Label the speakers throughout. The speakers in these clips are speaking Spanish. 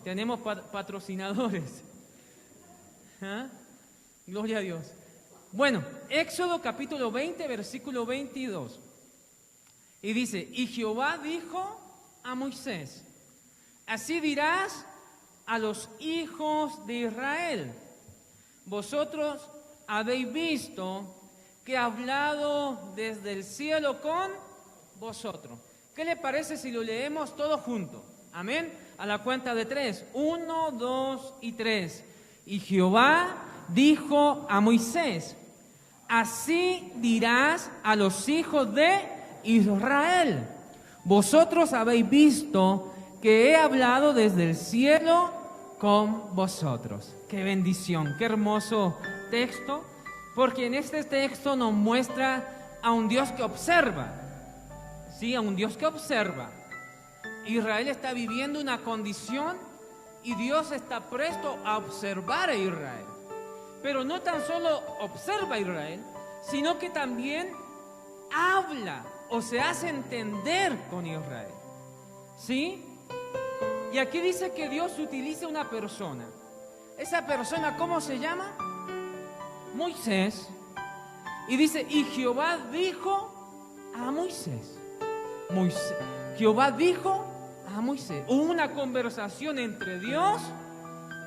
Speaker 1: tenemos patrocinadores. ¿Ah? Gloria a Dios. Bueno, Éxodo capítulo 20, versículo 22. Y dice, y Jehová dijo a Moisés, así dirás a los hijos de Israel, vosotros habéis visto que he hablado desde el cielo con vosotros. ¿Qué le parece si lo leemos todos juntos? Amén. A la cuenta de 3. 1, 2 y 3. Y Jehová dijo a Moisés, así dirás a los hijos de Israel, vosotros habéis visto que he hablado desde el cielo con vosotros. Qué bendición, qué hermoso texto, porque en este texto nos muestra a un Dios que observa, sí, a un Dios que observa. Israel está viviendo una condición y Dios está presto a observar a Israel. Pero no tan solo observa a Israel, sino que también habla o se hace entender con Israel. ¿Sí? Y aquí dice que Dios utiliza una persona. ¿Esa persona cómo se llama? Moisés. Y dice, y Jehová dijo a Moisés. Jehová dijo a Moisés. Hubo una conversación entre Dios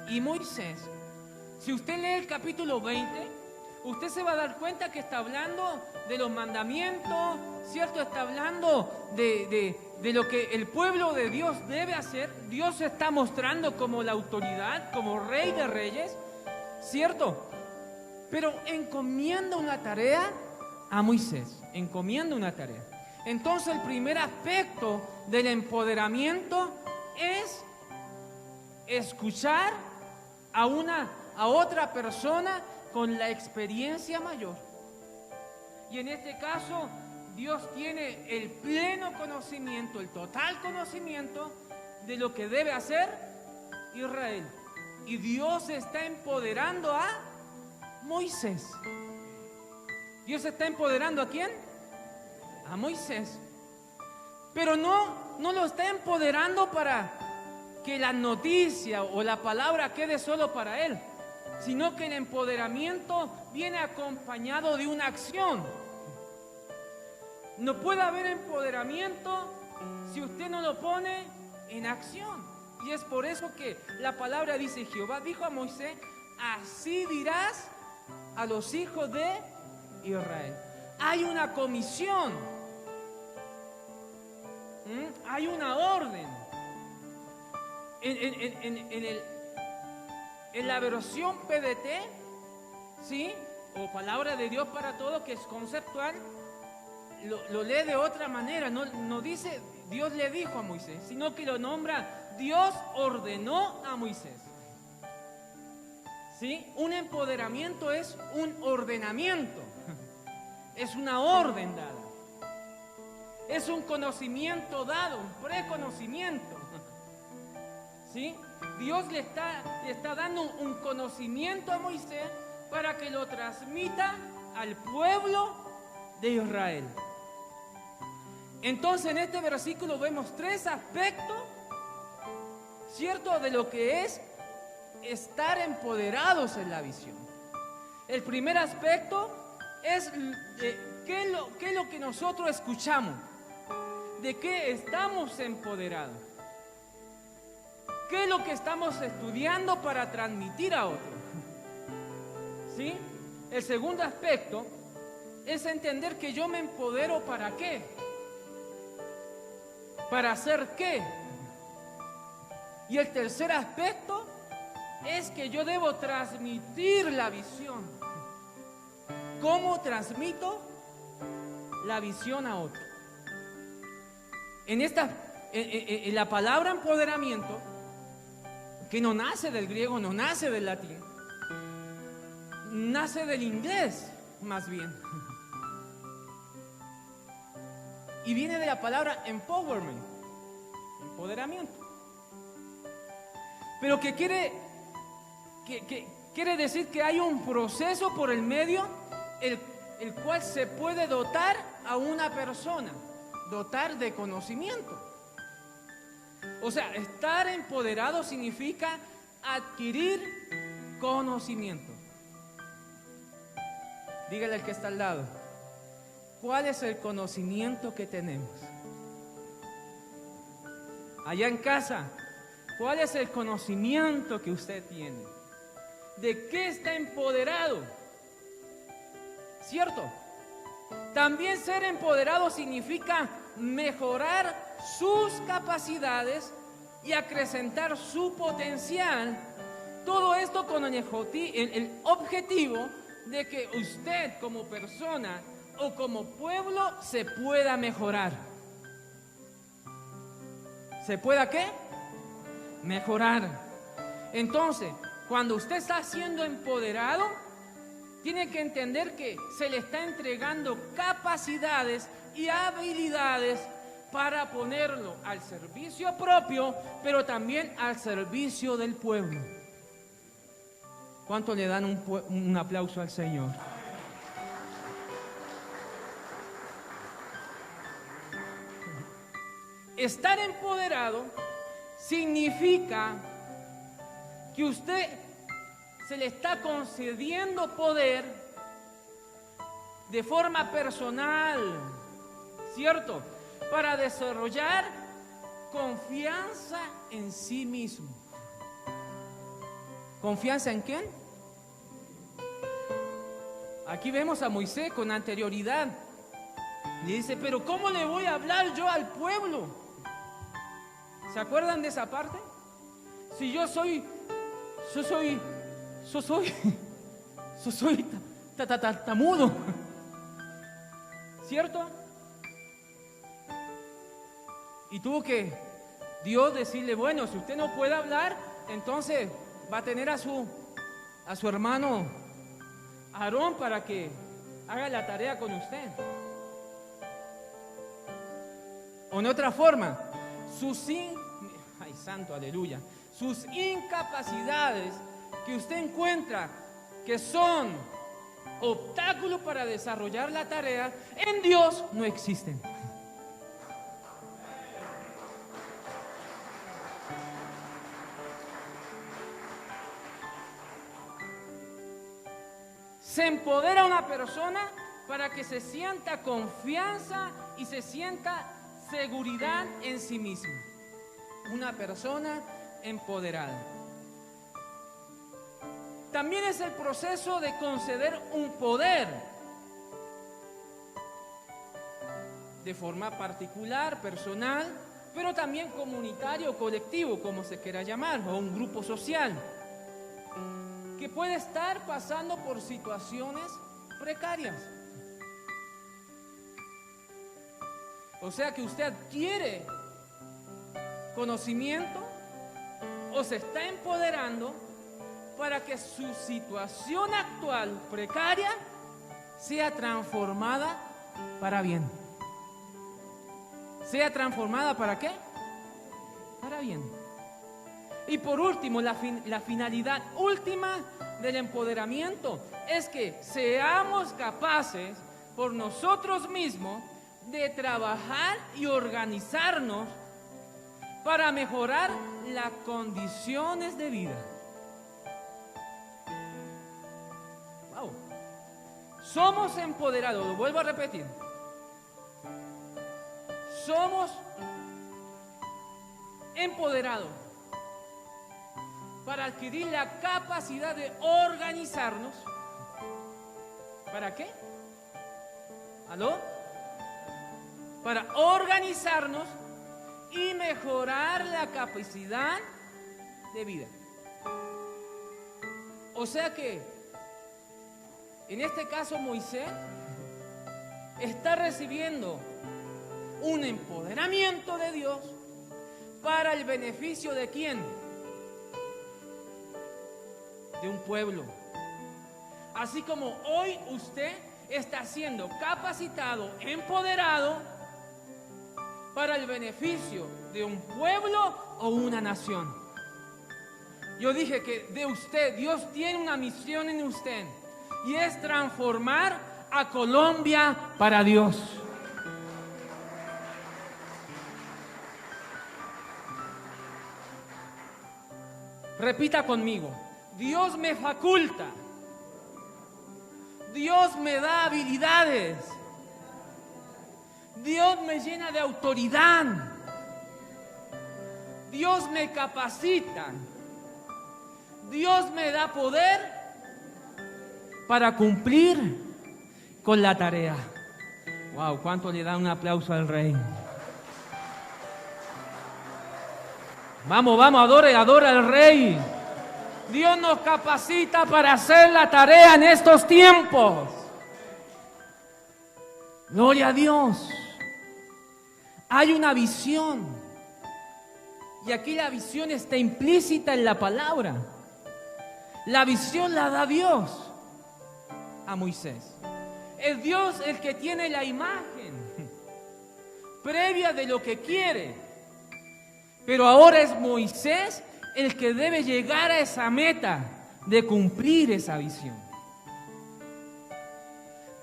Speaker 1: y Moisés. Si usted lee el capítulo 20, usted se va a dar cuenta que está hablando de los mandamientos, ¿cierto? Está hablando de lo que el pueblo de Dios debe hacer. Dios se está mostrando como la autoridad, como rey de reyes, ¿cierto? Pero encomienda una tarea a Moisés, encomienda una tarea. Entonces el primer aspecto del empoderamiento es escuchar a otra persona con la experiencia mayor. Y en este caso, Dios tiene el pleno conocimiento, el total conocimiento de lo que debe hacer Israel. Y Dios está empoderando a Moisés. ¿Dios está empoderando a quién? A Moisés. Pero no lo está empoderando para que la noticia o la palabra quede solo para él, sino que el empoderamiento viene acompañado de una acción. No puede haber empoderamiento si usted no lo pone en acción. Y es por eso que la palabra dice, Jehová dijo a Moisés, así dirás a los hijos de Israel. Hay una comisión, hay una orden. En la versión PDT, ¿sí? O palabra de Dios para todos, que es conceptual, lo lee de otra manera. No dice Dios le dijo a Moisés, sino que lo nombra Dios ordenó a Moisés. ¿Sí? Un empoderamiento es un ordenamiento, es una orden dada, es un conocimiento dado, un preconocimiento. ¿Sí? Dios le está dando un conocimiento a Moisés para que lo transmita al pueblo de Israel. Entonces en este versículo vemos 3 aspectos, ¿cierto?, de lo que es estar empoderados en la visión. El primer aspecto es qué es lo que nosotros escuchamos, de qué estamos empoderados. ¿Qué es lo que estamos estudiando para transmitir a otros? ¿Sí? El segundo aspecto es entender que yo me empodero ¿para qué? ¿Para hacer qué? Y el tercer aspecto es que yo debo transmitir la visión. ¿Cómo transmito la visión a otro? En la palabra empoderamiento, que no nace del griego, no nace del latín, nace del inglés más bien, y viene de la palabra empowerment, empoderamiento, pero que quiere decir que hay un proceso por el medio el cual se puede dotar a una persona, dotar de conocimiento. O sea, estar empoderado significa adquirir conocimiento. Dígale al que está al lado, ¿cuál es el conocimiento que tenemos? Allá en casa, ¿cuál es el conocimiento que usted tiene? ¿De qué está empoderado? ¿Cierto? También ser empoderado significa mejorar sus capacidades y acrecentar su potencial. Todo esto con el objetivo de que usted como persona o como pueblo se pueda mejorar. ¿Se pueda qué? Mejorar. Entonces, cuando usted está siendo empoderado, tiene que entender que se le está entregando capacidades y habilidades para ponerlo al servicio propio, pero también al servicio del pueblo. ¿Cuánto le dan un aplauso al Señor? Estar empoderado significa que usted se le está concediendo poder de forma personal, ¿cierto? Para desarrollar confianza en sí mismo. ¿Confianza en quién? Aquí vemos a Moisés con anterioridad. Le dice, pero ¿cómo le voy a hablar yo al pueblo? ¿Se acuerdan de esa parte? Si yo soy tartamudo, ¿cierto? Y tuvo que Dios decirle, bueno, si usted no puede hablar, entonces va a tener a su hermano Aarón para que haga la tarea con usted. O en otra forma, sus incapacidades que usted encuentra que son obstáculos para desarrollar la tarea, en Dios no existen. Se empodera a una persona para que se sienta confianza y se sienta seguridad en sí misma. Una persona empoderada. También es el proceso de conceder un poder de forma particular, personal, pero también comunitario o colectivo, como se quiera llamar, o un grupo social, que puede estar pasando por situaciones precarias. O sea que usted adquiere conocimiento o se está empoderando para que su situación actual precaria sea transformada para bien. ¿Sea transformada para qué? Para bien. Y por último, la finalidad última del empoderamiento es que seamos capaces por nosotros mismos de trabajar y organizarnos para mejorar las condiciones de vida. Wow. Somos empoderados, lo vuelvo a repetir. Somos empoderados para adquirir la capacidad de organizarnos. ¿Para qué? ¿Aló? Para organizarnos y mejorar la capacidad de vida. O sea que, en este caso Moisés está recibiendo un empoderamiento de Dios para el beneficio de ¿quién? De un pueblo. Así como hoy usted está siendo capacitado, empoderado para el beneficio de un pueblo o una nación. Yo dije que de usted, Dios tiene una misión en usted y es transformar a Colombia para Dios. Repita conmigo. Dios me faculta. Dios me da habilidades. Dios me llena de autoridad. Dios me capacita. Dios me da poder para cumplir con la tarea. Wow, ¿cuánto le da un aplauso al Rey? Vamos, adore al Rey. Dios nos capacita para hacer la tarea en estos tiempos. Gloria a Dios. Hay una visión. Y aquí la visión está implícita en la palabra. La visión la da Dios a Moisés. Es Dios el que tiene la imagen previa de lo que quiere. Pero ahora es Moisés el que debe llegar a esa meta de cumplir esa visión.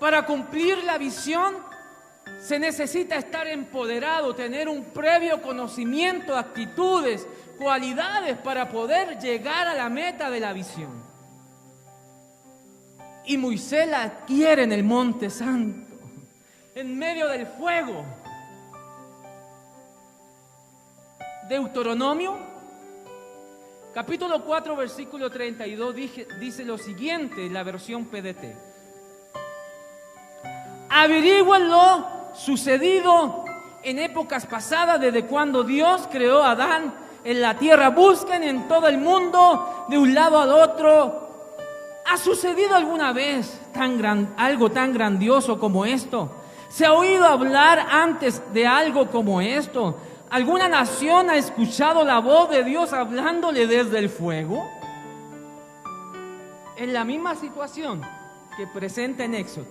Speaker 1: Para cumplir la visión se necesita estar empoderado, tener un previo conocimiento, actitudes, cualidades para poder llegar a la meta de la visión. Y Moisés la adquiere en el Monte Santo, en medio del fuego. Deuteronomio, capítulo 4, versículo 32, dice lo siguiente, la versión PDT. Averigüen lo sucedido en épocas pasadas, desde cuando Dios creó a Adán en la tierra. Busquen en todo el mundo, de un lado al otro. ¿Ha sucedido alguna vez algo tan grandioso como esto? ¿Se ha oído hablar antes de algo como esto? ¿Alguna nación ha escuchado la voz de Dios hablándole desde el fuego? En la misma situación que presenta en Éxodo.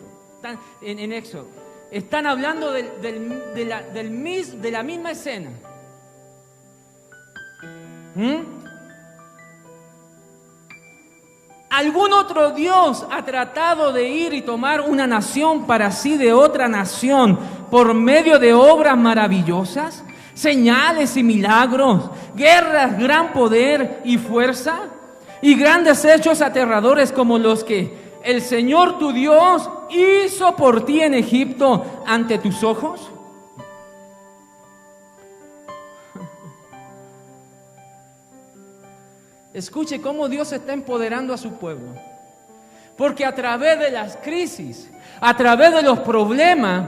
Speaker 1: En Éxodo. Están hablando de la misma escena. ¿Algún otro Dios ha tratado de ir y tomar una nación para sí de otra nación por medio de obras maravillosas, señales y milagros, guerras, gran poder y fuerza, y grandes hechos aterradores como los que el Señor tu Dios hizo por ti en Egipto ante tus ojos? Escuche cómo Dios está empoderando a su pueblo. Porque a través de las crisis, a través de los problemas,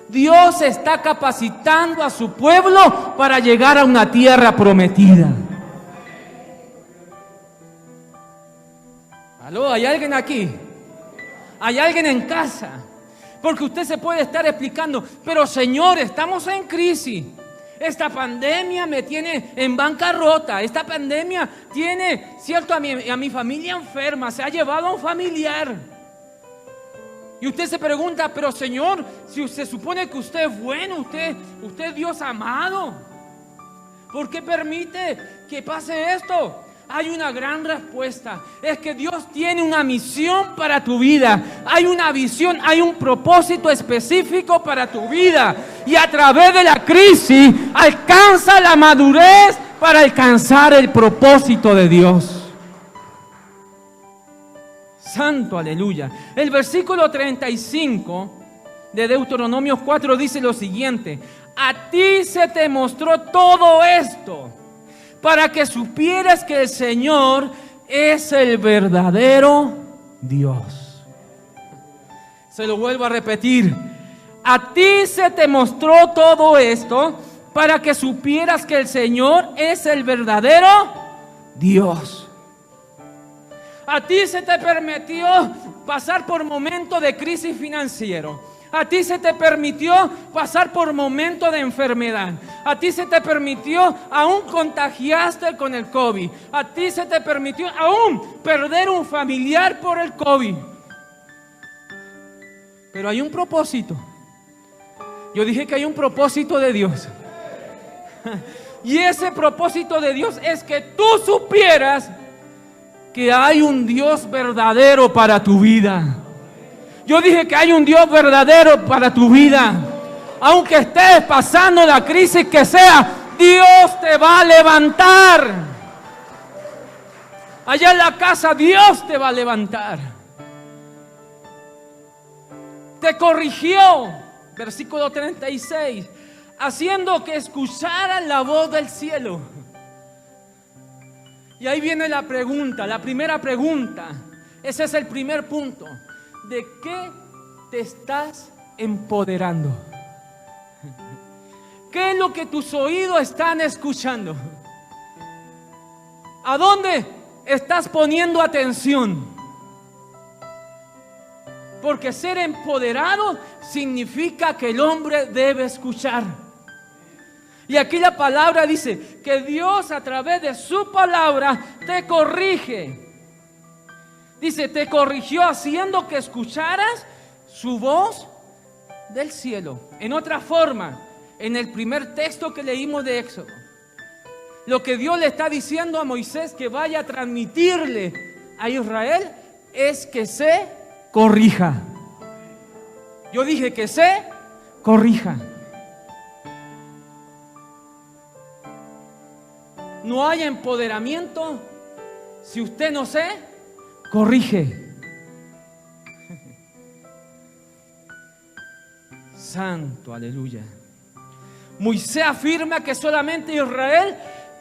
Speaker 1: Dios está capacitando a su pueblo para llegar a una tierra prometida. ¿Aló? ¿Hay alguien aquí? ¿Hay alguien en casa? Porque usted se puede estar explicando, pero Señor, estamos en crisis. Esta pandemia me tiene en bancarrota. Esta pandemia tiene, cierto, a mi familia enferma. Se ha llevado a un familiar. Y usted se pregunta, pero Señor, si se supone que usted es bueno, usted es Dios amado, ¿por qué permite que pase esto? Hay una gran respuesta. Es que Dios tiene una misión para tu vida. Hay una visión, hay un propósito específico para tu vida. Y a través de la crisis alcanza la madurez para alcanzar el propósito de Dios. Santo, aleluya. El versículo 35 de Deuteronomio 4 dice lo siguiente: a ti se te mostró todo esto para que supieras que el Señor es el verdadero Dios. Se lo vuelvo a repetir. A ti se te mostró todo esto para que supieras que el Señor es el verdadero Dios. A ti se te permitió pasar por momentos de crisis financiero. A ti se te permitió pasar por momentos de enfermedad. A ti se te permitió, aún contagiaste con el COVID. A ti se te permitió aún perder un familiar por el COVID. Pero hay un propósito. Yo dije que hay un propósito de Dios. Y ese propósito de Dios es que tú supieras que hay un Dios verdadero para tu vida. Yo dije que hay un Dios verdadero para tu vida. Aunque estés pasando la crisis que sea, Dios te va a levantar. Allá en la casa Dios te va a levantar. Te corrigió, versículo 36, haciendo que escucharan la voz del cielo. Y ahí viene la pregunta, la primera pregunta. Ese es el primer punto. ¿De qué te estás empoderando? ¿Qué es lo que tus oídos están escuchando? ¿A dónde estás poniendo atención? Porque ser empoderado significa que el hombre debe escuchar. Y aquí la palabra dice que Dios a través de su palabra te corrige. Dice, te corrigió haciendo que escucharas su voz del cielo. En otra forma, en el primer texto que leímos de Éxodo, lo que Dios le está diciendo a Moisés que vaya a transmitirle a Israel es que se corrija. Yo dije que se corrija. No hay empoderamiento si usted no se corrige. Santo, aleluya. Moisés afirma que solamente Israel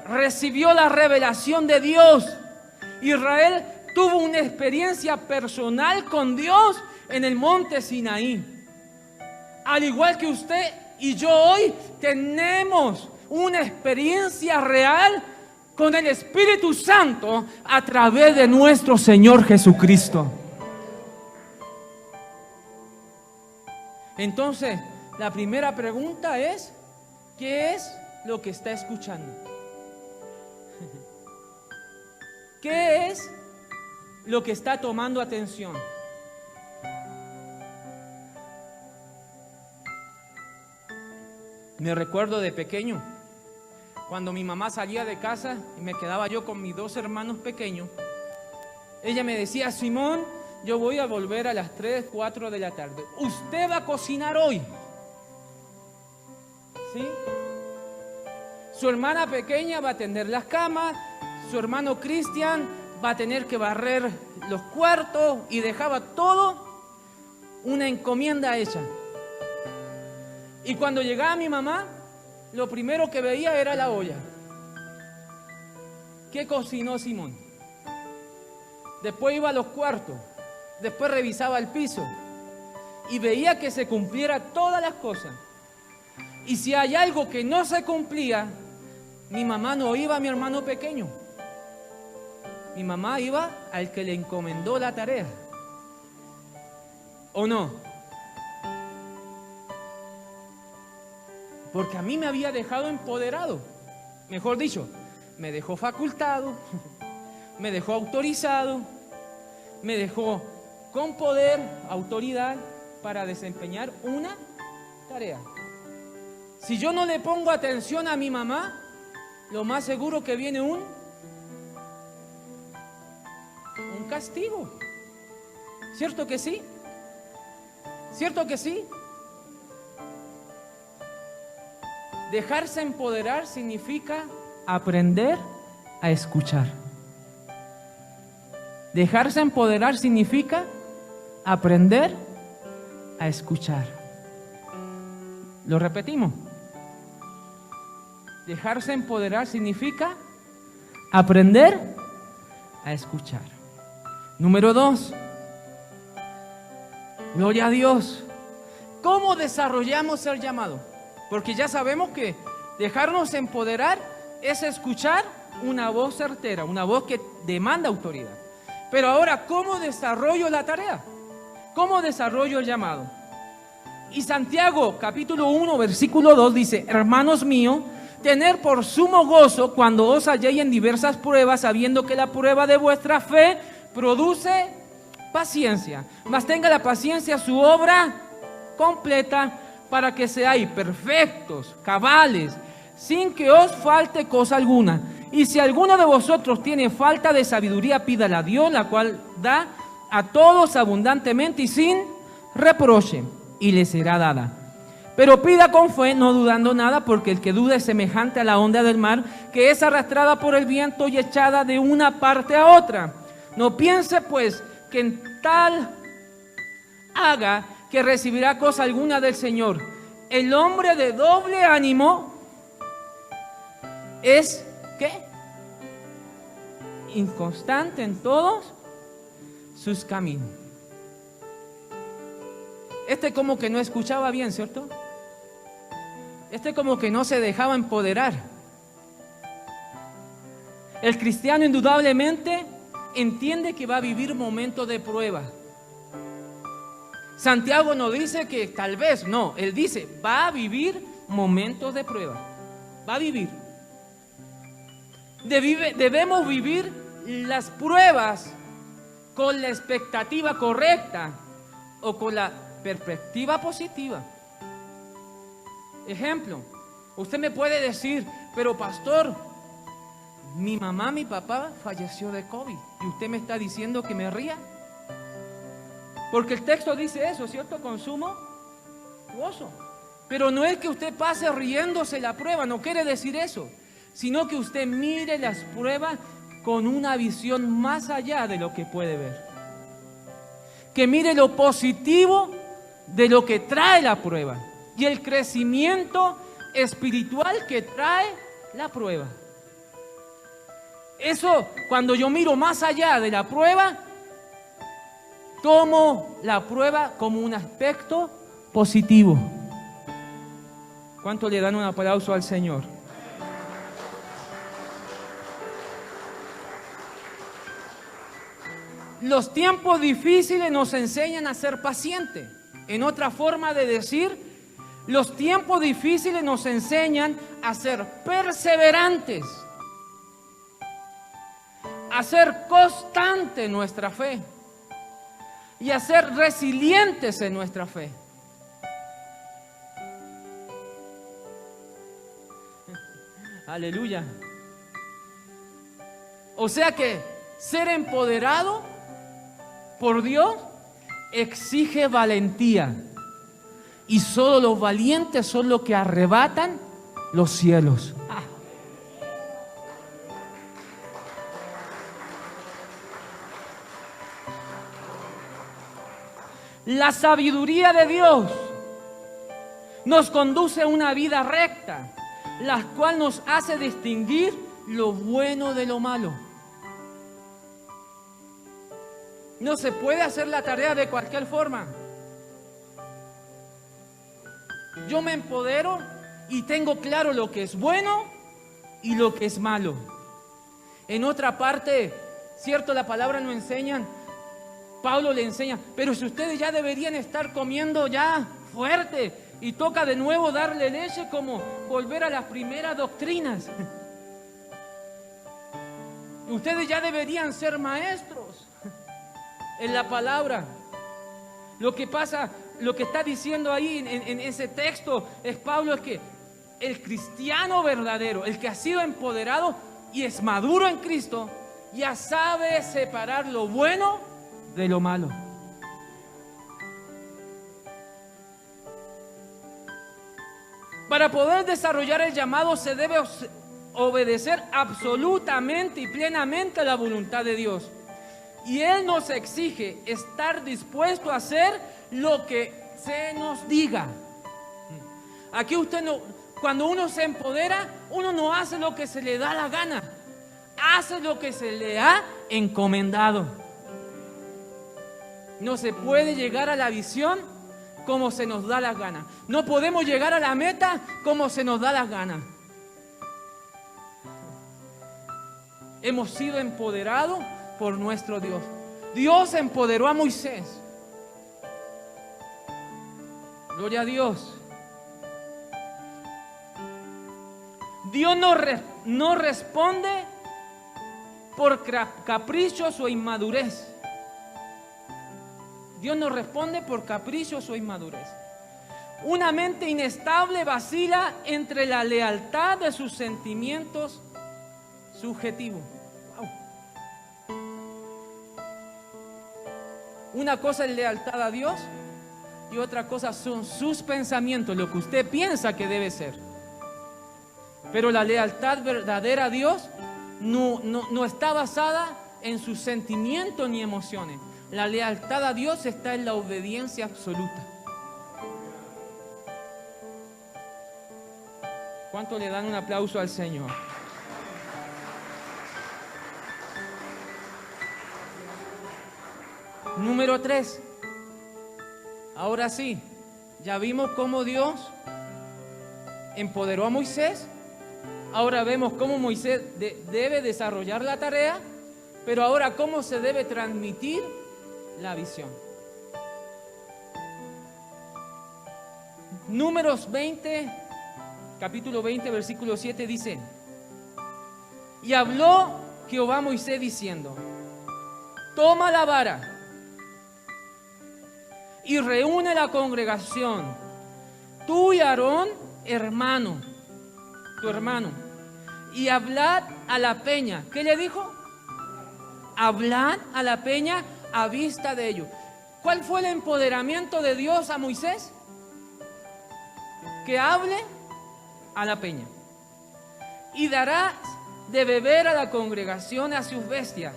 Speaker 1: recibió la revelación de Dios. Israel tuvo una experiencia personal con Dios en el monte Sinaí. Al igual que usted y yo hoy tenemos una experiencia real con el Espíritu Santo a través de nuestro Señor Jesucristo. Entonces, la primera pregunta es, ¿qué es lo que está escuchando? ¿Qué es lo que está tomando atención? Me recuerdo de pequeño, cuando mi mamá salía de casa y me quedaba yo con mis dos hermanos pequeños, ella me decía, Simón, yo voy a volver a las 3, 4 de la tarde. ¿Usted va a cocinar hoy? ¿Sí? Su hermana pequeña va a tender las camas, su hermano Cristian va a tener que barrer los cuartos y dejaba todo una encomienda hecha. Y cuando llegaba mi mamá, lo primero que veía era la olla. ¿Qué cocinó Simón? Después iba a los cuartos, después revisaba el piso y veía que se cumpliera todas las cosas. Y si hay algo que no se cumplía, mi mamá no iba a mi hermano pequeño. Mi mamá iba al que le encomendó la tarea. ¿O no? Porque a mí me había dejado empoderado. Mejor dicho, me dejó facultado, me dejó autorizado, me dejó con poder, autoridad para desempeñar una tarea. Si yo no le pongo atención a mi mamá, lo más seguro que viene un castigo. ¿Cierto que sí? ¿Cierto que sí? Dejarse empoderar significa aprender a escuchar. Dejarse empoderar significa aprender a escuchar. Lo repetimos. Dejarse empoderar significa aprender a escuchar. Número 2. Gloria a Dios. ¿Cómo desarrollamos el llamado? Porque ya sabemos que dejarnos empoderar es escuchar una voz certera, una voz que demanda autoridad. Pero ahora, ¿cómo desarrollo la tarea? ¿Cómo desarrollo el llamado? Y Santiago, capítulo 1, versículo 2 dice, hermanos míos, tener por sumo gozo cuando os halléis en diversas pruebas, sabiendo que la prueba de vuestra fe produce paciencia. Mas tenga la paciencia su obra completa, para que seáis perfectos, cabales, sin que os falte cosa alguna. Y si alguno de vosotros tiene falta de sabiduría, pídala a Dios, la cual da a todos abundantemente y sin reproche, y le será dada. Pero pida con fe, no dudando nada, porque el que duda es semejante a la onda del mar, que es arrastrada por el viento y echada de una parte a otra. No piense pues que en tal haga que recibirá cosa alguna del Señor. El hombre de doble ánimo es, ¿qué? Inconstante en todos sus caminos. Este como que no escuchaba bien, ¿cierto? Este como que no se dejaba empoderar. El cristiano indudablemente entiende que va a vivir momentos de prueba. Santiago no dice que tal vez, no, él dice, va a vivir momentos de prueba. Va a vivir. Debemos vivir las pruebas con la expectativa correcta o con la perspectiva positiva. Ejemplo, usted me puede decir, pero pastor, mi mamá, mi papá falleció de COVID y usted me está diciendo que me ría. Porque el texto dice eso, ¿cierto? Consumo gozo. Pero no es que usted pase riéndose la prueba, no quiere decir eso, sino que usted mire las pruebas con una visión más allá de lo que puede ver. Que mire lo positivo de lo que trae la prueba y el crecimiento espiritual que trae la prueba. Eso, cuando yo miro más allá de la prueba, tomo la prueba como un aspecto positivo. ¿Cuánto le dan un aplauso al Señor? Los tiempos difíciles nos enseñan a ser pacientes. En otra forma de decir, los tiempos difíciles nos enseñan a ser perseverantes, a ser constante en nuestra fe y a ser resilientes en nuestra fe. Aleluya. O sea que ser empoderado por Dios exige valentía. Y solo los valientes son los que arrebatan los cielos. La sabiduría de Dios nos conduce a una vida recta, la cual nos hace distinguir lo bueno de lo malo. No se puede hacer la tarea de cualquier forma. Yo me empodero y tengo claro lo que es bueno y lo que es malo. En otra parte, cierto, la palabra nos enseña, Pablo le enseña, pero si ustedes ya deberían estar comiendo ya fuerte y toca de nuevo darle leche, como volver a las primeras doctrinas. Ustedes ya deberían ser maestros en la palabra. Lo que pasa, lo que está diciendo ahí en ese texto es Pablo, es que el cristiano verdadero, el que ha sido empoderado y es maduro en Cristo, ya sabe separar lo bueno de lo malo. Para poder desarrollar el llamado se debe obedecer absolutamente y plenamente a la voluntad de Dios. Y Él nos exige estar dispuesto a hacer lo que se nos diga. Aquí usted no, cuando uno se empodera, uno no hace lo que se le da la gana, hace lo que se le ha encomendado. No se puede llegar a la visión como se nos da las ganas. No podemos llegar a la meta como se nos da las ganas. Hemos sido empoderados por nuestro Dios. Dios empoderó a Moisés. Gloria a Dios. Dios no responde por caprichos o inmadurez. Dios no responde por caprichos o inmadurez. Una mente inestable vacila entre la lealtad de sus sentimientos subjetivos. Wow. Una cosa es lealtad a Dios y otra cosa son sus pensamientos, lo que usted piensa que debe ser. Pero la lealtad verdadera a Dios no está basada en sus sentimientos ni emociones. La lealtad a Dios está en la obediencia absoluta. ¿Cuánto le dan un aplauso al Señor? Número 3. Ahora sí, ya vimos cómo Dios empoderó a Moisés. Ahora vemos cómo Moisés debe desarrollar la tarea, pero ahora cómo se debe transmitir la visión. Números 20, capítulo 20, versículo 7 dice: y habló Jehová a Moisés diciendo: toma la vara y reúne la congregación, tú y Aarón, tu hermano, y hablad a la peña. ¿Qué le dijo? Hablad a la peña a vista de ellos. ¿Cuál fue el empoderamiento de Dios a Moisés? Que hable a la peña. Y darás de beber a la congregación a sus bestias,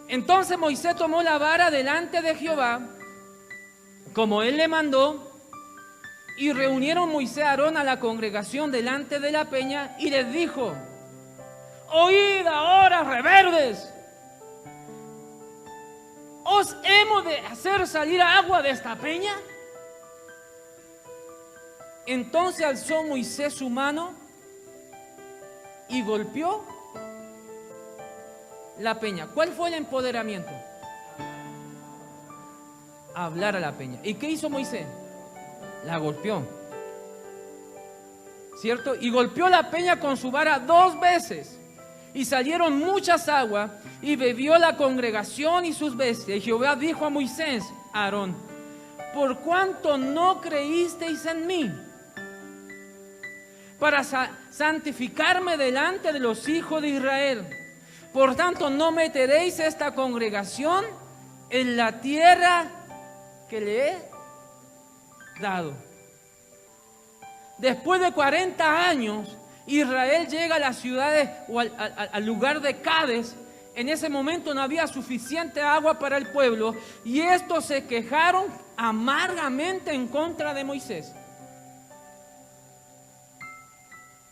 Speaker 1: Entonces Moisés tomó la vara delante de Jehová, como él le mandó, y reunieron Moisés y Aarón a la congregación delante de la peña, y les dijo: oíd ahora, reverdes, ¿os hemos de hacer salir agua de esta peña? Entonces alzó Moisés su mano y golpeó la peña. ¿Cuál fue el empoderamiento? Hablar a la peña. ¿Y qué hizo Moisés? La golpeó, ¿cierto? Y golpeó la peña con su vara 2 veces, y salieron muchas aguas, y bebió la congregación y sus bestias. Y Jehová dijo a Moisés, a Aarón: por cuanto no creísteis en mí, para santificarme delante de los hijos de Israel, por tanto no meteréis esta congregación en la tierra que le he dado. Después de 40 años, Israel llega a las ciudades o al lugar de Cades. En ese momento no había suficiente agua para el pueblo, y estos se quejaron amargamente en contra de Moisés.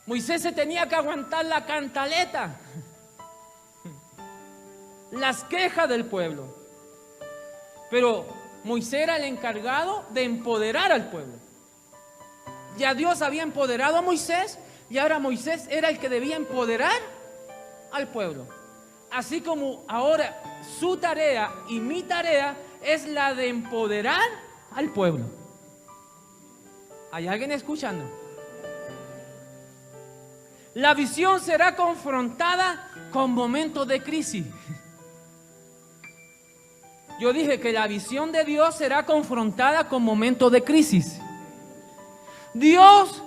Speaker 1: Moisés se tenía que aguantar la cantaleta, las quejas del pueblo. Pero Moisés era el encargado de empoderar al pueblo. Ya Dios había empoderado a Moisés, y ahora Moisés era el que debía empoderar al pueblo. Así como ahora su tarea y mi tarea es la de empoderar al pueblo. ¿Hay alguien escuchando? La visión será confrontada con momentos de crisis. Yo dije que la visión de Dios será confrontada con momentos de crisis. Dios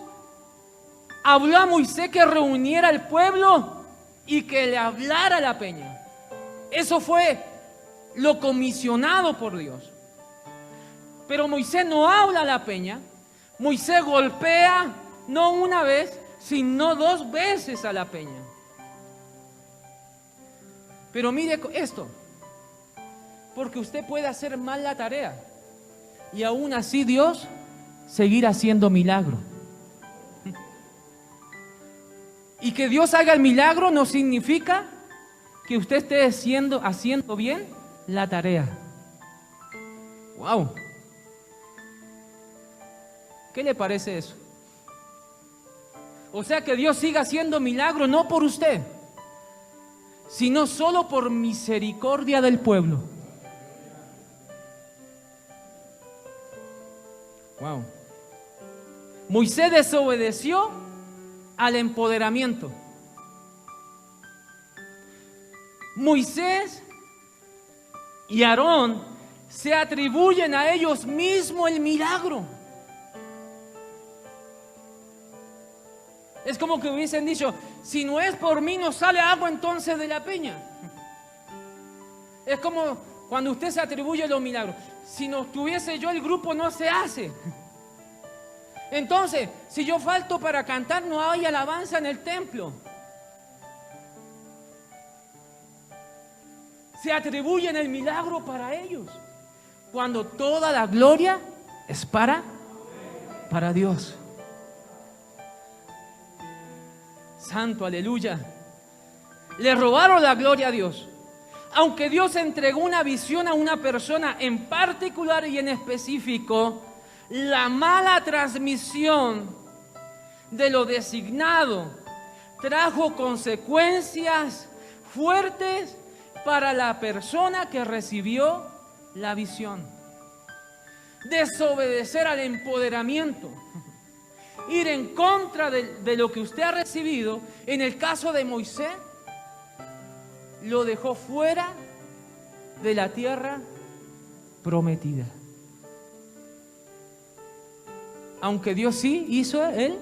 Speaker 1: habló a Moisés que reuniera al pueblo y que le hablara a la peña. Eso fue lo comisionado por Dios. Pero Moisés no habla a la peña. Moisés golpea no una vez, sino 2 veces a la peña. Pero mire esto, porque usted puede hacer mal la tarea y aún así Dios seguir haciendo milagro. Y que Dios haga el milagro no significa que usted esté haciendo bien la tarea. ¡Wow! ¿Qué le parece eso? O sea, que Dios siga haciendo milagro no por usted, sino solo por misericordia del pueblo. Wow. Moisés desobedeció al empoderamiento. Moisés y Aarón se atribuyen a ellos mismos el milagro. Es como que hubiesen dicho: si no es por mí no sale agua entonces de la peña. Es como Cuando usted se atribuye los milagros. Si no estuviese yo, el grupo no se hace. Entonces, si yo falto para cantar, no hay alabanza en el templo. Se atribuyen el milagro para ellos, cuando toda la gloria es para Dios. Santo, aleluya. Le robaron la gloria a Dios. Aunque Dios entregó una visión a una persona en particular y en específico, la mala transmisión de lo designado trajo consecuencias fuertes para la persona que recibió la visión. Desobedecer al empoderamiento, ir en contra de lo que usted ha recibido. En el caso de Moisés, lo dejó fuera de la tierra prometida. Aunque Dios sí hizo el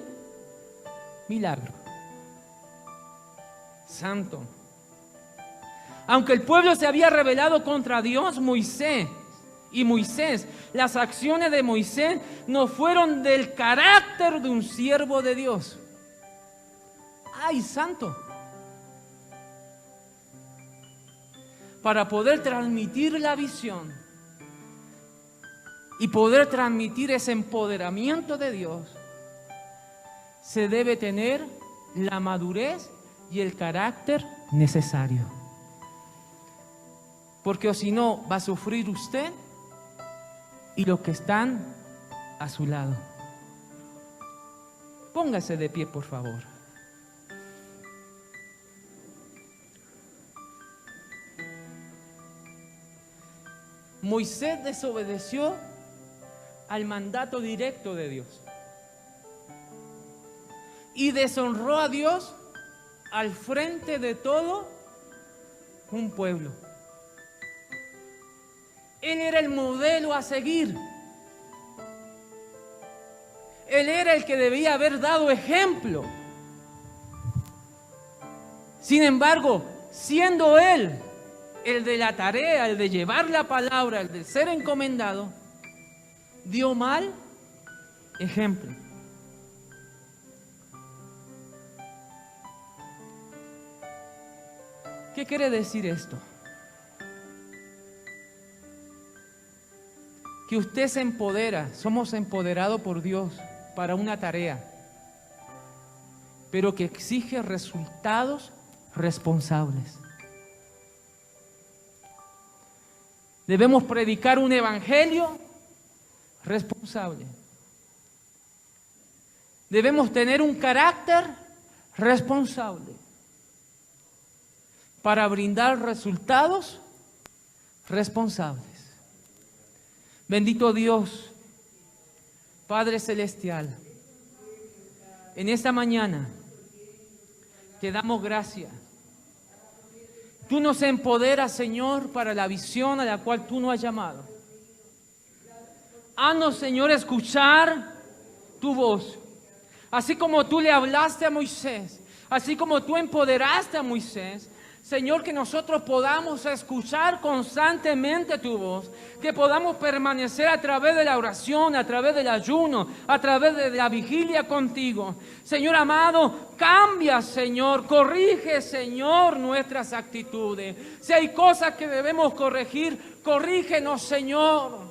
Speaker 1: milagro. Santo. Aunque el pueblo se había rebelado contra Dios, Moisés, las acciones de Moisés no fueron del carácter de un siervo de Dios. ¡Ay, santo! Para poder transmitir la visión y poder transmitir ese empoderamiento de Dios, se debe tener la madurez y el carácter necesario. Porque o si no, va a sufrir usted y los que están a su lado. Póngase de pie, por favor. Moisés desobedeció al mandato directo de Dios y deshonró a Dios al frente de todo un pueblo. Él era el modelo a seguir. Él era el que debía haber dado ejemplo. Sin embargo, siendo él el de la tarea, el de llevar la palabra, el de ser encomendado, dio mal ejemplo. ¿Qué quiere decir esto? Que usted se empodera, somos empoderados por Dios para una tarea, pero que exige resultados responsables. Debemos predicar un evangelio responsable. Debemos tener un carácter responsable para brindar resultados responsables. Bendito Dios, Padre Celestial, en esta mañana te damos gracias. Tú nos empoderas, Señor, para la visión a la cual tú nos has llamado. Haznos, Señor, escuchar tu voz. Así como tú le hablaste a Moisés, así como tú empoderaste a Moisés, Señor, que nosotros podamos escuchar constantemente tu voz, que podamos permanecer a través de la oración, a través del ayuno, a través de la vigilia contigo. Señor amado, cambia, Señor, corrige, Señor, nuestras actitudes. Si hay cosas que debemos corregir, corrígenos, Señor.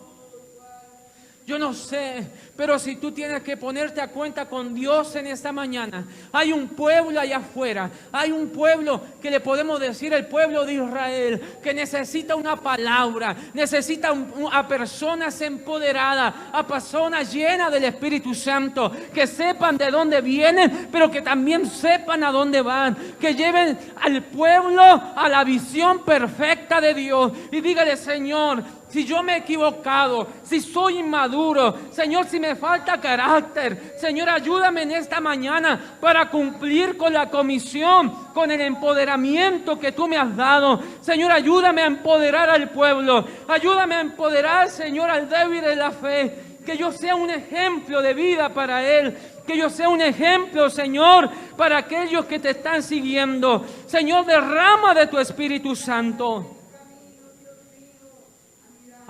Speaker 1: Yo no sé, pero si tú tienes que ponerte a cuenta con Dios en esta mañana, hay un pueblo allá afuera, hay un pueblo que le podemos decir el pueblo de Israel, que necesita una palabra, necesita a personas empoderadas, a personas llenas del Espíritu Santo, que sepan de dónde vienen, pero que también sepan a dónde van, que lleven al pueblo a la visión perfecta de Dios y dígale, Señor, si yo me he equivocado, si soy inmaduro, Señor, si me falta carácter, Señor, ayúdame en esta mañana para cumplir con la comisión, con el empoderamiento que tú me has dado. Señor, ayúdame a empoderar al pueblo, ayúdame a empoderar, Señor, al débil de la fe, que yo sea un ejemplo de vida para él, que yo sea un ejemplo, Señor, para aquellos que te están siguiendo. Señor, derrama de tu Espíritu Santo.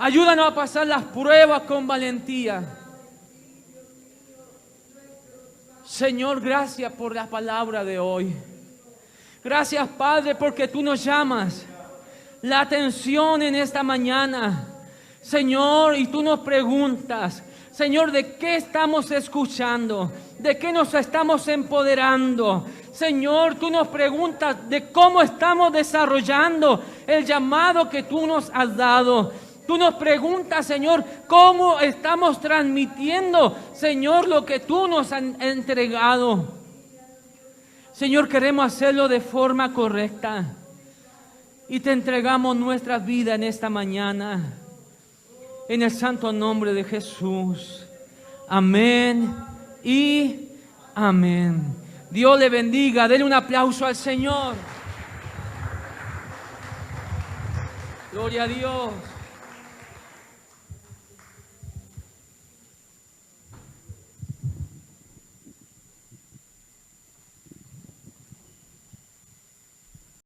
Speaker 1: Ayúdanos a pasar las pruebas con valentía. Señor, gracias por la palabra de hoy. Gracias, Padre, porque tú nos llamas la atención en esta mañana, Señor, y tú nos preguntas, Señor, ¿de qué estamos escuchando? ¿De qué nos estamos empoderando? Señor, tú nos preguntas de cómo estamos desarrollando el llamado que tú nos has dado. Tú nos preguntas, Señor, cómo estamos transmitiendo, Señor, lo que tú nos has entregado. Señor, queremos hacerlo de forma correcta. Y te entregamos nuestra vida en esta mañana. En el santo nombre de Jesús. Amén y amén. Dios le bendiga. Denle un aplauso al Señor. Gloria a Dios.